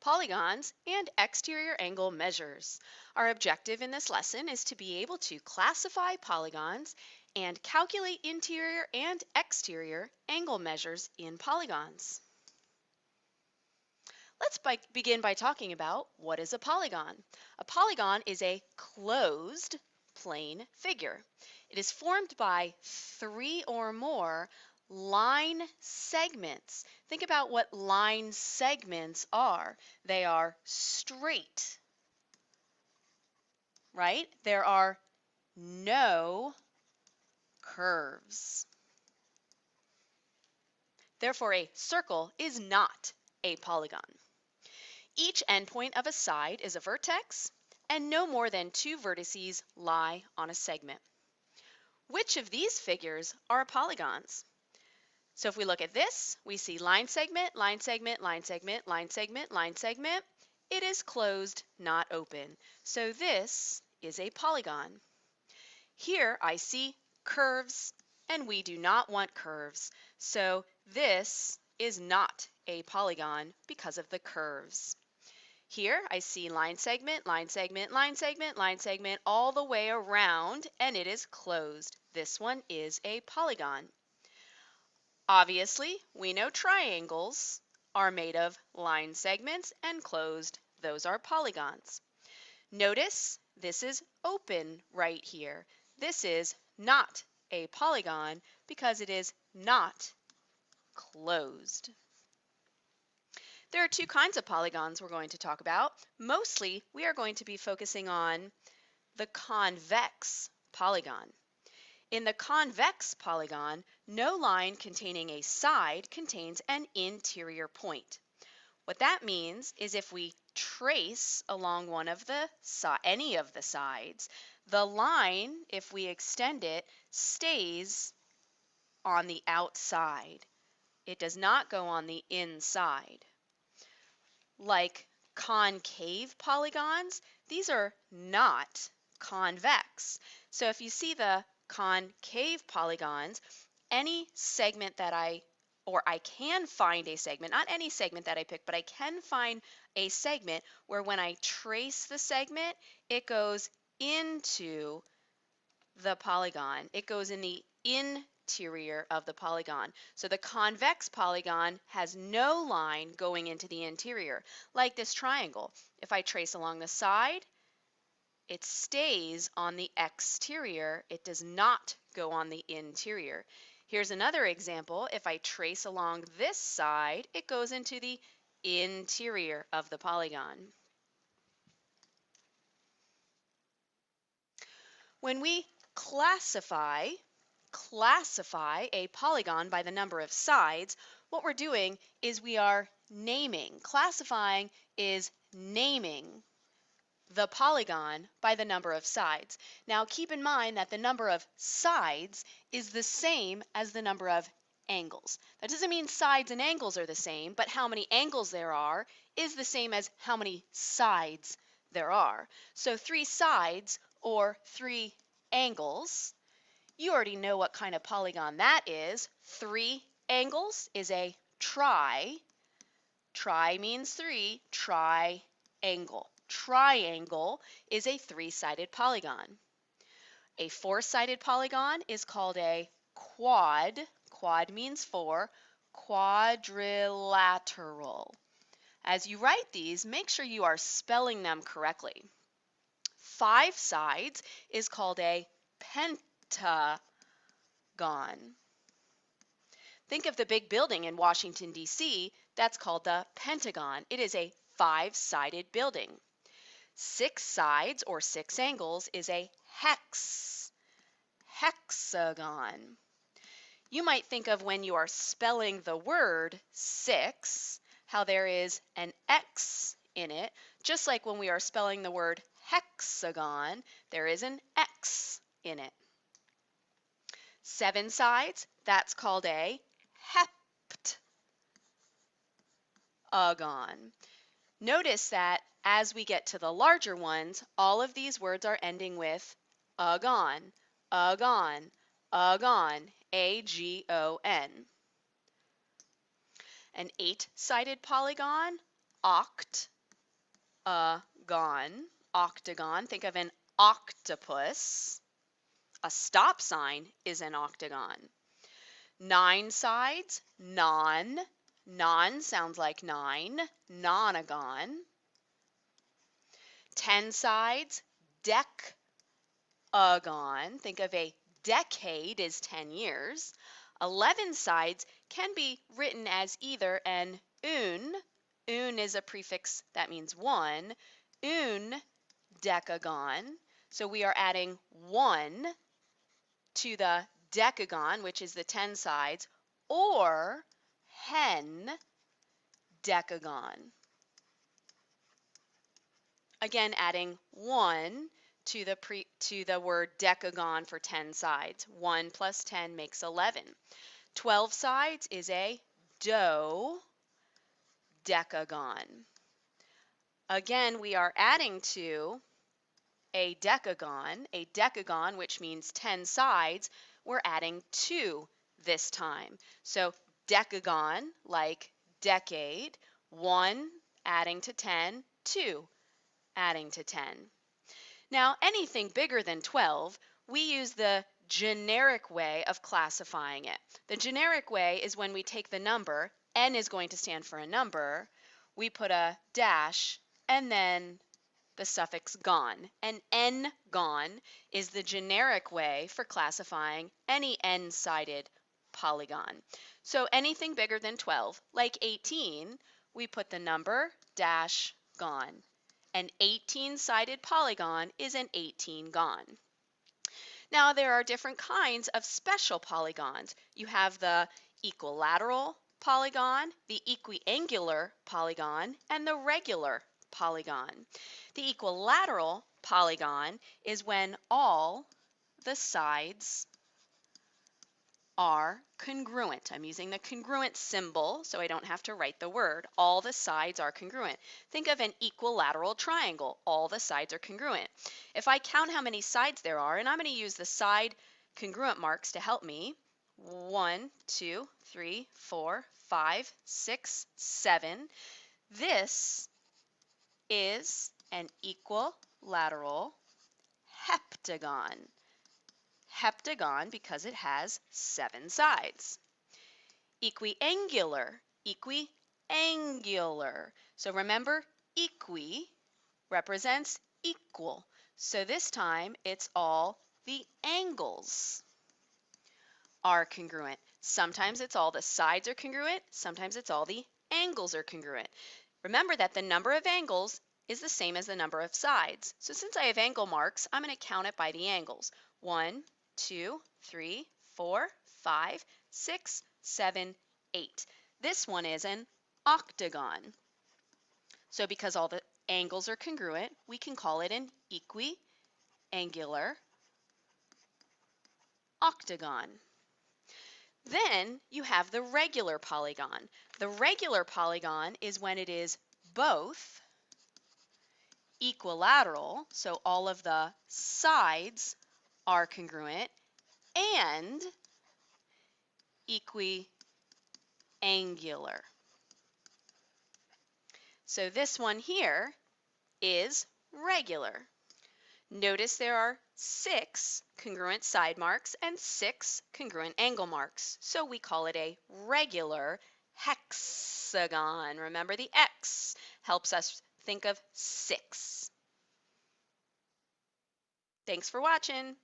polygons, and exterior angle measures. Our objective in this lesson is to be able to classify polygons and calculate interior and exterior angle measures in polygons. Let's begin by talking about what is a polygon. A polygon is a closed plane figure. It is formed by 3 or more line segments. Think about what line segments are. They are straight, right? There are no curves. Therefore, a circle is not a polygon. Each endpoint of a side is a vertex, and no more than 2 vertices lie on a segment. Which of these figures are polygons? So if we look at this, we see line segment, line segment, line segment, line segment, line segment. It is closed, not open. So this is a polygon. Here I see curves, and we do not want curves. So this is not a polygon because of the curves. Here I see line segment, line segment, line segment, line segment all the way around, and it is closed. This one is a polygon. Obviously, we know triangles are made of line segments and closed. Those are polygons. Notice this is open right here. This is not a polygon because it is not closed. There are 2 kinds of polygons we're going to talk about. Mostly, we are going to be focusing on the convex polygon. In the convex polygon, no line containing a side contains an interior point. What that means is if we trace along any of the sides, the line, if we extend it, stays on the outside. It does not go on the inside. Like concave polygons, these are not convex. So if you see the concave polygons, any segment that I can find a segment, not any segment that I pick, but I can find a segment where when I trace the segment, it goes into the polygon. It goes in the interior of the polygon. So the convex polygon has no line going into the interior, like this triangle. If I trace along the side, it stays on the exterior. It does not go on the interior. Here's another example. If I trace along this side, it goes into the interior of the polygon. When we classify a polygon by the number of sides, what we're doing is we are naming. Classifying is naming the polygon by the number of sides. Now keep in mind that the number of sides is the same as the number of angles. That doesn't mean sides and angles are the same, but how many angles there are is the same as how many sides there are. So 3 sides or 3 angles, you already know what kind of polygon that is. 3 angles is a tri. Tri means 3, triangle. Triangle is a 3-sided polygon. A 4-sided polygon is called a quad. Quad means 4. Quadrilateral. As you write these, make sure you are spelling them correctly. 5 sides is called a pentagon. Think of the big building in Washington, D.C. That's called the Pentagon. It is a 5-sided building. 6 sides or 6 angles is a hexagon. You might think of when you are spelling the word 6, how there is an X in it, just like when we are spelling the word hexagon, there is an X in it. 7 sides, that's called a heptagon. Notice that as we get to the larger ones, all of these words are ending with agon, agon, agon, A-G-O-N. An 8-sided polygon octagon. Think of an octopus. A stop sign is an octagon. 9 sides, non. Non sounds like 9, nonagon. 10 sides, decagon. Think of a decade is 10 years. 11 sides can be written as either an un. Un is a prefix that means 1. Un decagon. So we are adding 1 to the decagon, which is the 10 sides, or hen decagon. Again, adding 1 to the word decagon for 10 sides. 1 plus 10 makes 11. 12 sides is a dodecagon. Again, we are adding to a decagon, which means 10 sides, we're adding 2 this time. So decagon, like decade, 1 adding to 10, 2 adding to 10. Now, anything bigger than 12, we use the generic way of classifying it. The generic way is when we take the number, n is going to stand for a number, we put a dash, and then the suffix gon. And n-gon is the generic way for classifying any n-sided polygon. So anything bigger than 12, like 18, we put the number dash gon. An 18-sided polygon is an 18-gon. Now there are different kinds of special polygons. You have the equilateral polygon, the equiangular polygon, and the regular polygon. The equilateral polygon is when all the sides are congruent. I'm using the congruent symbol so I don't have to write the word. All the sides are congruent. Think of an equilateral triangle. All the sides are congruent. If I count how many sides there are, and I'm going to use the side congruent marks to help me. 1, 2, 3, 4, 5, 6, 7. This is an equilateral heptagon. Heptagon because it has 7 sides. Equiangular, equiangular. So remember, equi represents equal. So this time it's all the angles are congruent. Sometimes it's all the sides are congruent, sometimes it's all the angles are congruent. Remember that the number of angles is the same as the number of sides. So since I have angle marks, I'm going to count it by the angles. 1, 2, 3, 4, 5, 6, 7, 8. This one is an octagon. So because all the angles are congruent, we can call it an equiangular octagon. Then you have the regular polygon. The regular polygon is when it is both equilateral, so all of the sides are congruent, and equiangular. So this one here is regular. Notice there are 6 congruent side marks and 6 congruent angle marks. So we call it a regular hexagon. Remember the X helps us think of 6. Thanks for watching.